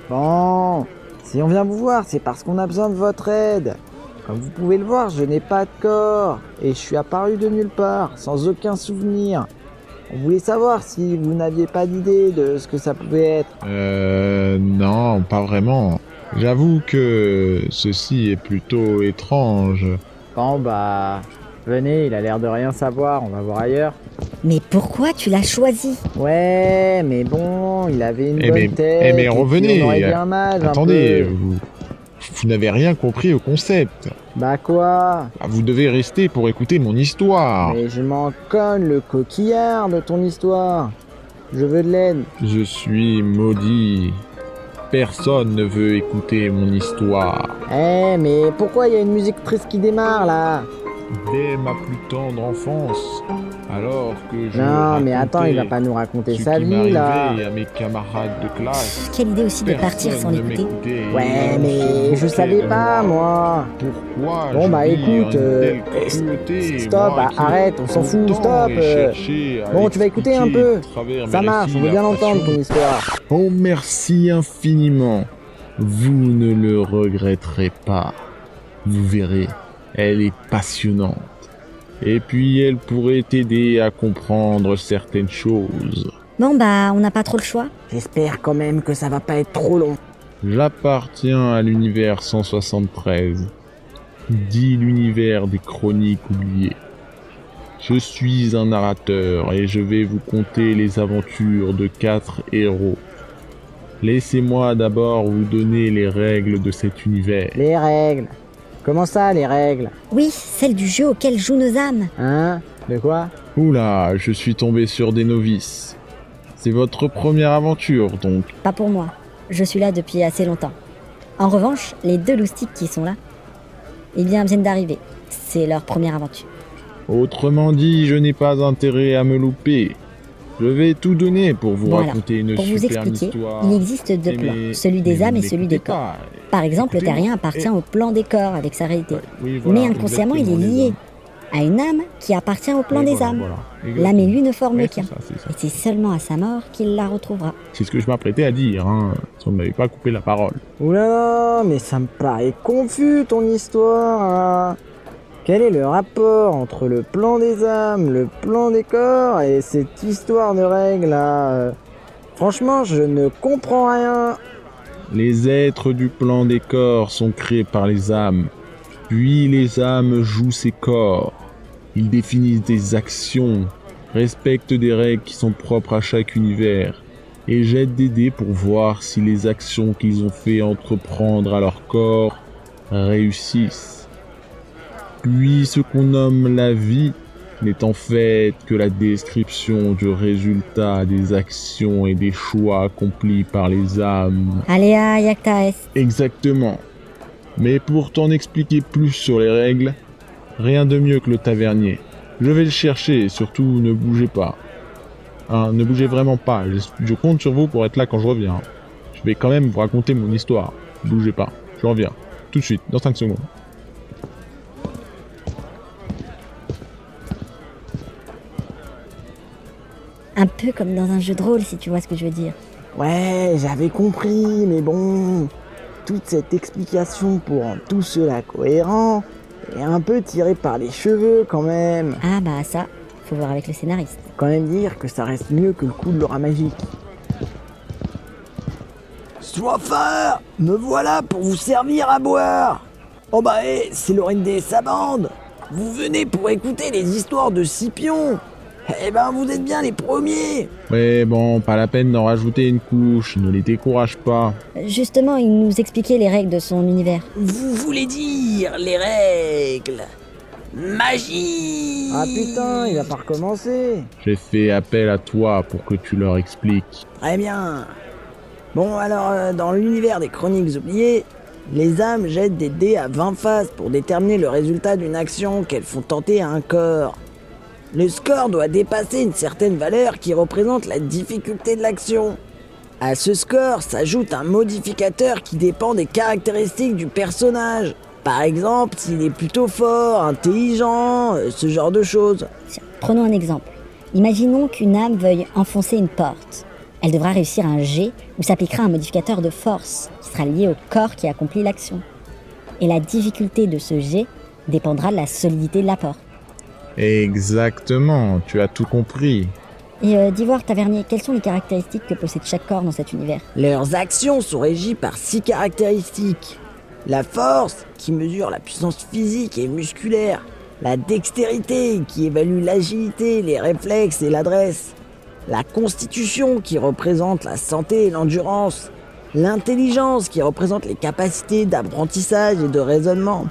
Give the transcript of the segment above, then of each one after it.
Bon, si on vient vous voir, c'est parce qu'on a besoin de votre aide. Comme vous pouvez le voir, je n'ai pas de corps et je suis apparu de nulle part, sans aucun souvenir. On voulait savoir si vous n'aviez pas d'idée de ce que ça pouvait être. Non, pas vraiment. J'avoue que ceci est plutôt étrange. Bon bah, venez, il a l'air de rien savoir, on va voir ailleurs. Mais pourquoi tu l'as choisi? Ouais, mais bon, il avait une Eh bonne mais, tête. eh mais et puis revenez. on aurait bien mal Attendez, un peu. vous n'avez rien compris au concept. Bah quoi? Ah, vous devez rester pour écouter mon histoire. Mais je m'en cogne le coquillard de ton histoire. Je veux de l'aide. Je suis maudit. Personne ne veut écouter mon histoire. Eh, mais pourquoi il y a une musique triste qui démarre là? Dès ma plus tendre enfance, alors que je Non, mais attends, il va racontais pas nous raconter ce sa qui vie là. m'arrivait à mes camarades de classe, Quelle idée aussi de partir sans personne ne l'écouter. m'écoutait. Ouais, Et on se mais je moquait savais de pas moi. Pourquoi Bon bah jouir écoute, une telle cruauté, stop, moi qui arrête, on s'en fout, longtemps stop. ai cherché à Bon, tu vas écouter un expliquer peu. à travers Ça mes marche, on récits veut bien la l'entendre passion. ton histoire. Oh, merci infiniment. Vous ne le regretterez pas. Vous verrez, elle est passionnante. Et puis elle pourrait t'aider à comprendre certaines choses. Bon bah, on n'a pas trop le choix. J'espère quand même que ça va pas être trop long. J'appartiens à l'univers 173, dit l'univers des chroniques oubliées. Je suis un narrateur et je vais vous conter les aventures de 4 héros. Laissez-moi d'abord vous donner les règles de cet univers. Les règles. Comment ça, les règles? Oui, celle du jeu auquel jouent nos âmes. Hein? De quoi? Oula, je suis tombé sur des novices. C'est votre première aventure donc. Pas pour moi. Je suis là depuis assez longtemps. En revanche, les 2 loustiques qui sont là, eh bien, viennent d'arriver. C'est leur première aventure. Autrement dit, je n'ai pas intérêt à me louper. Je vais tout donner pour vous Bon alors, raconter une pour vous superbe expliquer, histoire. il existe 2 Eh plans, mais- celui des mais âmes vous et celui des n'écoutez corps. pas. Par exemple, le Écoutez-moi. terrien appartient au plan des corps avec sa réalité. Oui, voilà, Mais inconsciemment, il est exactement, lié les âmes. à une âme qui appartient au plan Oui, des voilà, âmes. voilà, L'âme et lui exactement. ne forment Ouais, qu'un. c'est ça. Et c'est seulement à sa mort qu'il la retrouvera. C'est ce que je m'apprêtais à dire, hein, si on ne m'avait pas coupé la parole. Oulala, mais ça me paraît confus ton histoire là. Quel est le rapport entre le plan des âmes, le plan des corps et cette histoire de règles là? Franchement, je ne comprends rien. Les êtres du plan des corps sont créés par les âmes, puis les âmes jouent ces corps. Ils définissent des actions, respectent des règles qui sont propres à chaque univers, et jettent des dés pour voir si les actions qu'ils ont fait entreprendre à leur corps réussissent. Puis ce qu'on nomme la vie n'est en fait que la description du résultat des actions et des choix accomplis par les âmes. Alea Iacta Est. Exactement. Mais pour t'en expliquer plus sur les règles, rien de mieux que le tavernier. Je vais le chercher et surtout ne bougez pas. Hein, ne bougez vraiment pas, je compte sur vous pour être là quand je reviens. Je vais quand même vous raconter mon histoire. Bougez pas, je reviens. Tout de suite, dans 5 secondes. Un peu comme dans un jeu de rôle, si tu vois ce que je veux dire. Ouais, j'avais compris, mais bon, toute cette explication pour rendre tout cela cohérent est un peu tirée par les cheveux quand même. Ah bah ça, faut voir avec le scénariste. Quand même dire que ça reste mieux que le coup de l'aura magique. Soifard, me voilà pour vous servir à boire. Oh bah c'est Lorindé et sa bande. Vous venez pour écouter les histoires de Scipion. Eh ben vous êtes bien les premiers. Ouais, bon, pas la peine d'en rajouter une couche, ne les décourage pas. Justement, il nous expliquait les règles de son univers. Vous voulez dire les règles? Magie! Ah putain, il va pas recommencer. J'ai fait appel à toi pour que tu leur expliques. Très bien. Bon alors, dans l'univers des chroniques oubliées, les âmes jettent des dés à 20 faces pour déterminer le résultat d'une action qu'elles font tenter à un corps. Le score doit dépasser une certaine valeur qui représente la difficulté de l'action. À ce score s'ajoute un modificateur qui dépend des caractéristiques du personnage. Par exemple, s'il est plutôt fort, intelligent, ce genre de choses. Tiens, prenons un exemple. Imaginons qu'une âme veuille enfoncer une porte. Elle devra réussir un jet où s'appliquera un modificateur de force qui sera lié au corps qui accomplit l'action. Et la difficulté de ce jet dépendra de la solidité de l'apport. Exactement, tu as tout compris. Et d'Ivoire Tavernier, quelles sont les caractéristiques que possède chaque corps dans cet univers? Leurs actions sont régies par 6 caractéristiques. La force, qui mesure la puissance physique et musculaire. La dextérité, qui évalue l'agilité, les réflexes et l'adresse. La constitution, qui représente la santé et l'endurance. L'intelligence, qui représente les capacités d'apprentissage et de raisonnement.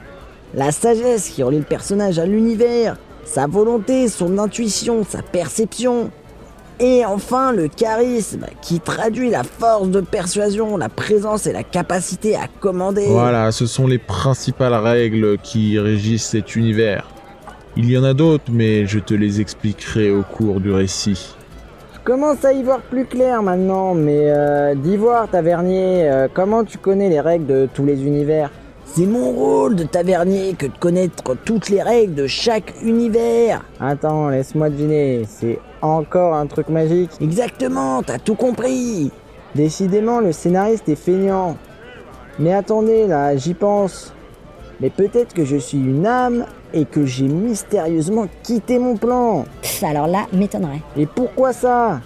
La sagesse, qui relie le personnage à l'univers. Sa volonté, son intuition, sa perception. Et enfin, le charisme, qui traduit la force de persuasion, la présence et la capacité à commander. Voilà, ce sont les principales règles qui régissent cet univers. Il y en a d'autres, mais je te les expliquerai au cours du récit. Je commence à y voir plus clair maintenant, mais d'Ivoire Tavernier, comment tu connais les règles de tous les univers? C'est mon rôle de tavernier que de connaître toutes les règles de chaque univers. Attends, laisse-moi deviner, c'est encore un truc magique? Exactement, t'as tout compris. Décidément, le scénariste est feignant. Mais attendez, là, j'y pense. Mais peut-être que je suis une âme et que j'ai mystérieusement quitté mon plan. Alors là, m'étonnerait. Et pourquoi ça?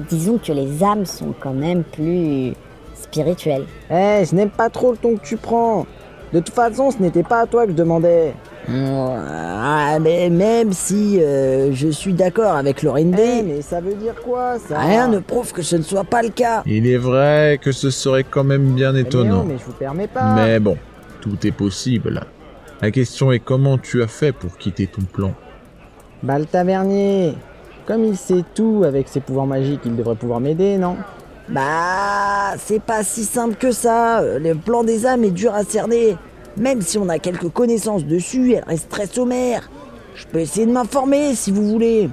Disons que les âmes sont quand même plus spirituelles. Je n'aime pas trop le ton que tu prends. De toute façon, ce n'était pas à toi que je demandais. Mais même si je suis d'accord avec Laurine D, mais ça veut dire quoi, ça? Rien ne prouve que ce ne soit pas le cas. Il est vrai que ce serait quand même bien étonnant. Mais je vous permets pas. Mais bon, tout est possible. La question est comment tu as fait pour quitter ton plan? Bah le tavernier, comme il sait tout avec ses pouvoirs magiques, il devrait pouvoir m'aider, non? Bah, c'est pas si simple que ça. Le plan des âmes est dur à cerner. Même si on a quelques connaissances dessus, elle reste très sommaire. Je peux essayer de m'informer si vous voulez.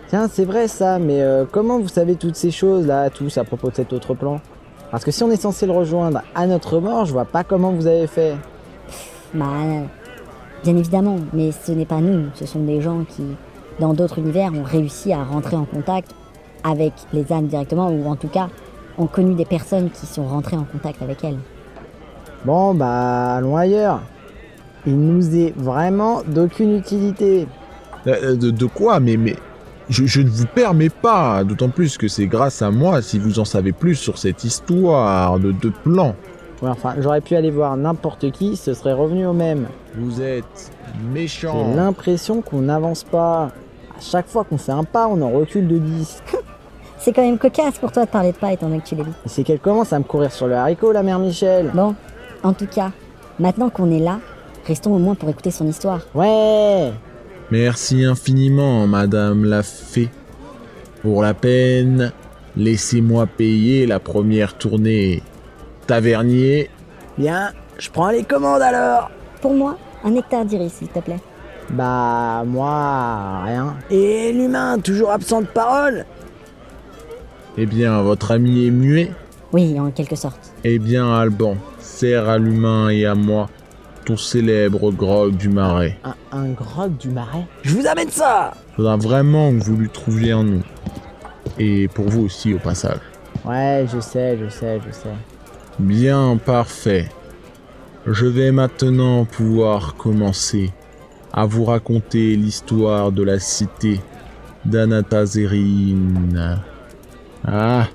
Tiens, c'est vrai ça, mais comment vous savez toutes ces choses-là, tous à propos de cet autre plan? Parce que si on est censé le rejoindre à notre mort, je vois pas comment vous avez fait. Bah, bien évidemment, mais ce n'est pas nous, ce sont des gens qui, dans d'autres univers, ont réussi à rentrer en contact avec les âmes directement, ou en tout cas, ont connu des personnes qui sont rentrées en contact avec elles. Bon, bah, allons ailleurs. Il nous est vraiment d'aucune utilité. De quoi? Mais je ne vous permets pas, d'autant plus que c'est grâce à moi si vous en savez plus sur cette histoire de plan. Ouais, enfin, j'aurais pu aller voir n'importe qui, ce serait revenu au même. Vous êtes méchant. J'ai l'impression qu'on n'avance pas. À chaque fois qu'on fait un pas, on en recule de 10. C'est quand même cocasse pour toi de parler de pas étant donné que tu l'évites. Et c'est qu'elle commence à me courir sur le haricot, la mère Michel. Bon, en tout cas, maintenant qu'on est là, restons au moins pour écouter son histoire. Ouais. Merci infiniment, Madame la Fée. Pour la peine, laissez-moi payer la première tournée. Tavernier. Bien, je prends les commandes alors. Pour moi, un nectar d'iris, s'il te plaît. Bah, moi, rien. Et l'humain, toujours absent de parole? Eh bien, votre ami est muet? Oui, en quelque sorte. Eh bien, Alban, sers à l'humain et à moi ton célèbre grog du marais. Un grog du marais? Je vous amène ça! Faudra vraiment que vous lui trouviez un nom. Et pour vous aussi, au passage. Ouais, je sais. Bien, parfait. Je vais maintenant pouvoir commencer à vous raconter l'histoire de la cité d'Anatazérine. Ah.